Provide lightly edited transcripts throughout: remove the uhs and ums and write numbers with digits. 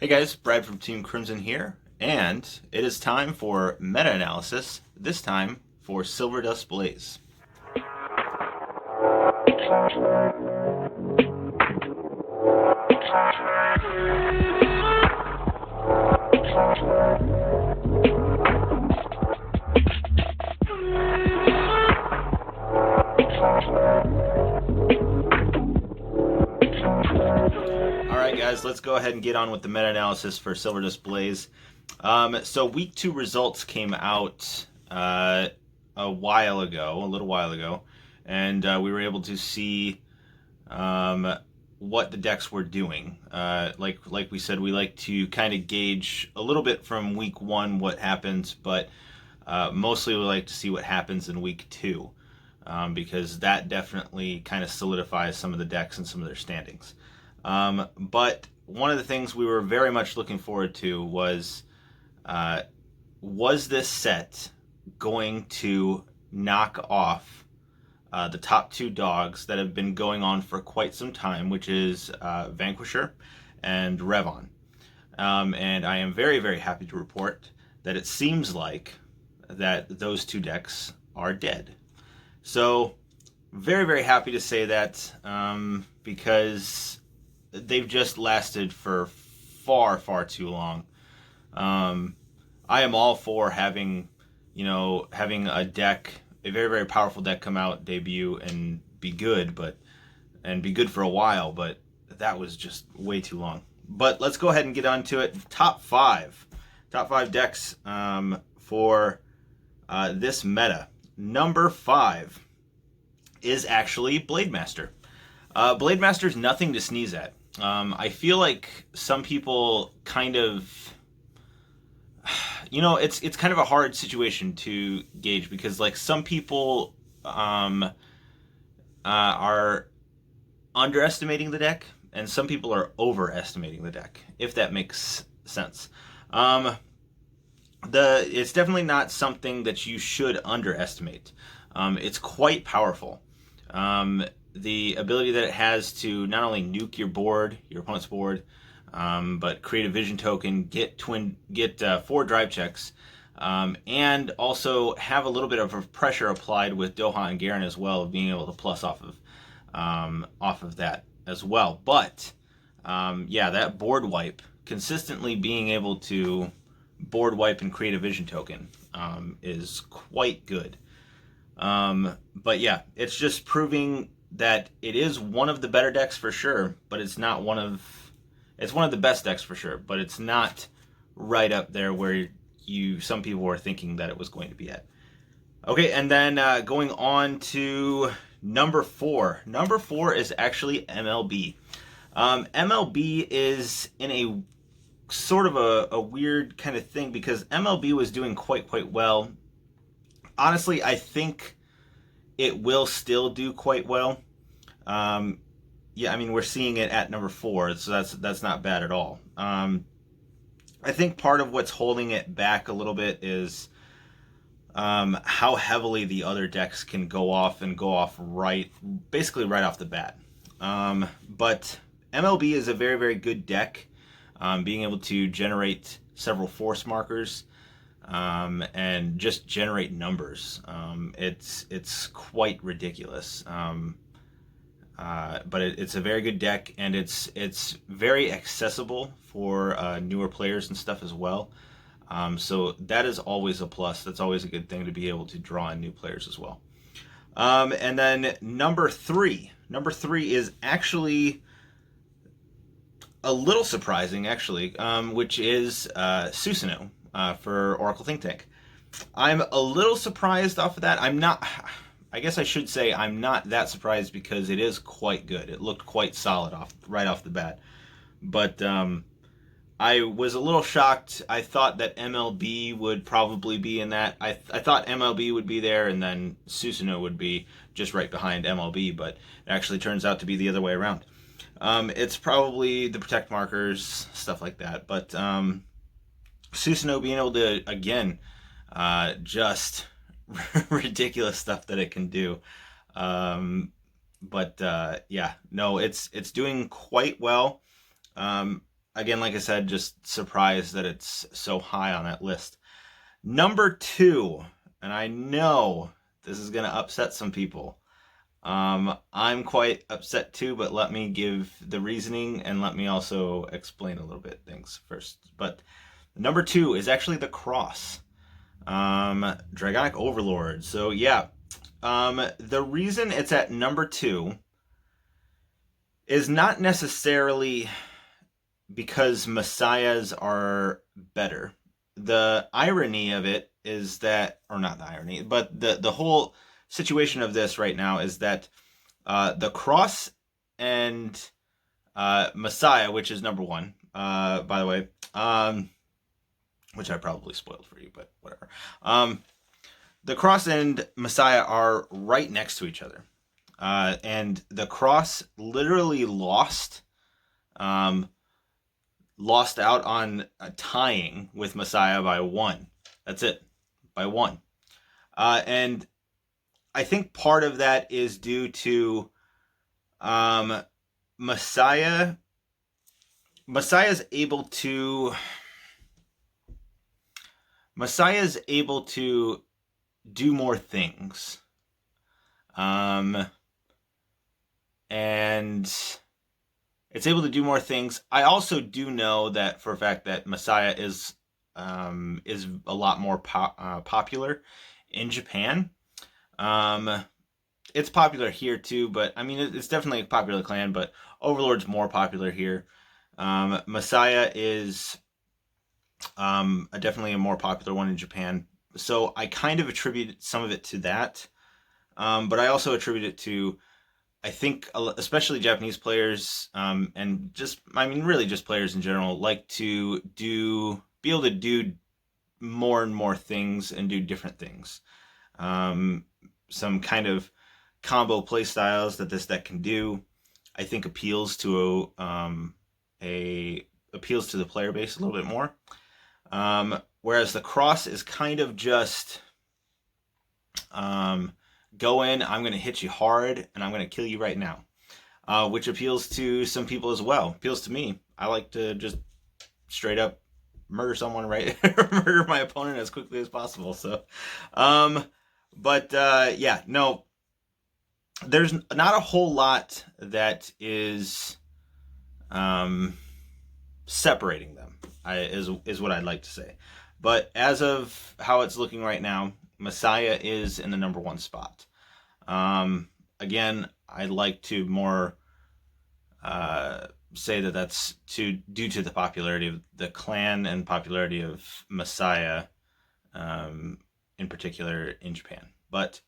Hey guys, Brad from Team Crimson here, and it is time for meta-analysis, this time for Silverdust Blaze. Alright guys, let's go ahead and get on with the meta-analysis for Silverdust Blaze. So week 2 results came out a little while ago, and we were able to see what the decks were doing. Like we said, we like to kind of gauge a little bit from week 1 what happens, but mostly we like to see what happens in week 2, because that definitely kind of solidifies some of the decks and some of their standings. But one of the things we were very much looking forward to was this set going to knock off the top 2 dogs that have been going on for quite some time, which is Vanquisher and Revon. And I am very, very happy to report that it seems like that those 2 decks are dead. So very, very happy to say that, because they've just lasted for far, far too long. I am all for having a deck, a very, very powerful deck come out, debut, and be good, and be good for a while, but that was just way too long. But let's go ahead and get on to it. Top 5 decks for this meta. Number 5 is actually Blademaster. Blademaster's nothing to sneeze at. I feel like some people kind of, it's kind of a hard situation to gauge, because like some people are underestimating the deck, and some people are overestimating the deck, if that makes sense. It's definitely not something that you should underestimate. It's quite powerful. The ability that it has to not only nuke your opponent's board, but create a vision token, get 4 drive checks, and also have a little bit of pressure applied with Doha and Garen as well, of being able to plus off of that as well. But that board wipe, consistently being able to board wipe and create a vision token, is quite good. But yeah, it's just proving that it is one of the better decks for sure, but it's not it's one of the best decks for sure, but it's not right up there where some people were thinking that it was going to be at. Okay, and then going on to number 4. Number 4 is actually MLB. MLB is in a sort of a weird kind of thing, because MLB was doing quite well. Honestly, I think it will still do quite well. We're seeing it at number 4, so that's not bad at all. I think part of what's holding it back a little bit is how heavily the other decks can go off basically right off the bat. But MLB is a very, very good deck, being able to generate several force markers, and just generate numbers. It's quite ridiculous. But it's a very good deck, and it's very accessible for newer players and stuff as well. So that is always a plus. That's always a good thing, to be able to draw in new players as well. And then number 3 is actually a little surprising, actually, which is Susanoo, for Oracle Think Tank. I'm a little surprised off of that. I guess I should say I'm not that surprised, because it is quite good. It looked quite solid right off the bat. But I was a little shocked. I thought that MLB would probably be in that. I thought MLB would be there, and then Susanoo would be just right behind MLB, but it actually turns out to be the other way around. It's probably the protect markers, stuff like that. But Susanoo being able to, again, just ridiculous stuff that it can do. It's doing quite well. again, like I said, just surprised that it's so high on that list. Number 2, and I know this is going to upset some people. I'm quite upset too, but let me give the reasoning and let me also explain a little bit things first. But number 2 is actually the Cross, Dragonic Overlord. So yeah, the reason it's at number 2 is not necessarily because Messiahs are better. The irony of it is that, or not the irony, but the whole situation of this right now is that the Cross and Messiah, which is number 1, by the way, which I probably spoiled for you, but whatever. The Cross and Messiah are right next to each other. And the Cross literally lost out on tying with Messiah by 1. That's it, by 1. And I think part of that is due to Messiah's able to do more things. And it's able to do more things. I also do know that for a fact that Messiah is a lot more popular in Japan. It's popular here too, but I mean it's definitely a popular clan. But Overlord's more popular here. Messiah is definitely a more popular one in Japan. So I kind of attribute some of it to that, but I also attribute it to, I think, especially Japanese players, and really just players in general, like to be able to do more and more things and do different things. Some kind of combo play styles that this deck can do, I think appeals to appeals to the player base a little bit more. Whereas the Cross is kind of just go in, I'm going to hit you hard, and I'm going to kill you right now. Which appeals to some people as well. Appeals to me. I like to just straight up murder someone, right? Murder my opponent as quickly as possible. So, yeah, no, there's not a whole lot that is separating them, is what I'd like to say. But as of how it's looking right now, Messiah is in the number 1 spot. Again, I'd like to more say that that's due to the popularity of the clan and popularity of Messiah, in particular in Japan. But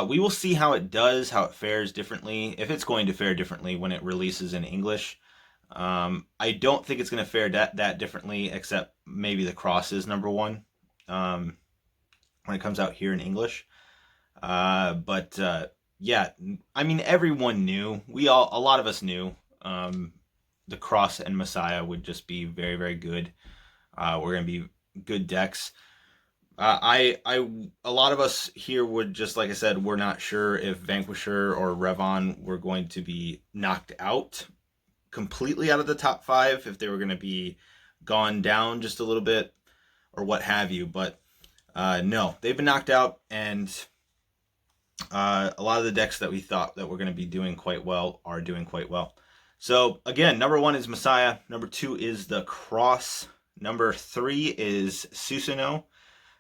we will see how it does, how it fares differently, if it's going to fare differently when it releases in English. I don't think it's going to fare that differently, except maybe the Cross is number 1 when it comes out here in English. Yeah, I mean, everyone knew. A lot of us knew the Cross and Messiah would just be very, very good. We're going to be good decks. A lot of us here would just, like I said, we're not sure if Vanquisher or Revon were going to be knocked out completely out of the top 5, if they were going to be gone down just a little bit or what have you. But no, they've been knocked out, and a lot of the decks that we thought that were going to be doing quite well are doing quite well. So again, number 1 is Messiah, number 2 is the Cross, number 3 is Susanoo,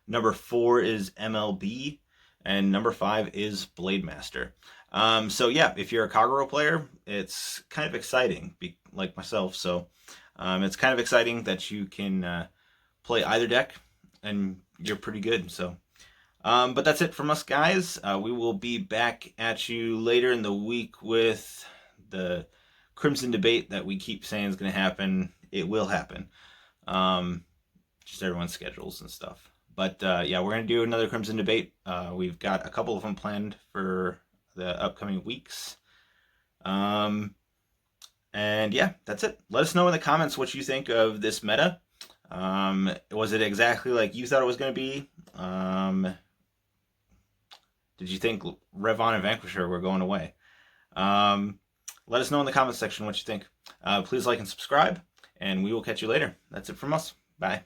number 4 is MLB, and number 5 is Blademaster. So yeah, if you're a Kagero player, it's kind of exciting, like myself. So it's kind of exciting that you can play either deck, and you're pretty good. So, but that's it from us, guys. We will be back at you later in the week with the Crimson debate that we keep saying is going to happen. It will happen. Just everyone's schedules and stuff. But yeah, we're going to do another Crimson debate. We've got a couple of them planned for the upcoming weeks. And yeah, that's it. Let us know in the comments what you think of this meta. Was it exactly like you thought it was going to be? Did you think Revon and Vanquisher were going away? Let us know in the comments section what you think. Please like and subscribe, and we will catch you later. That's it from us. Bye.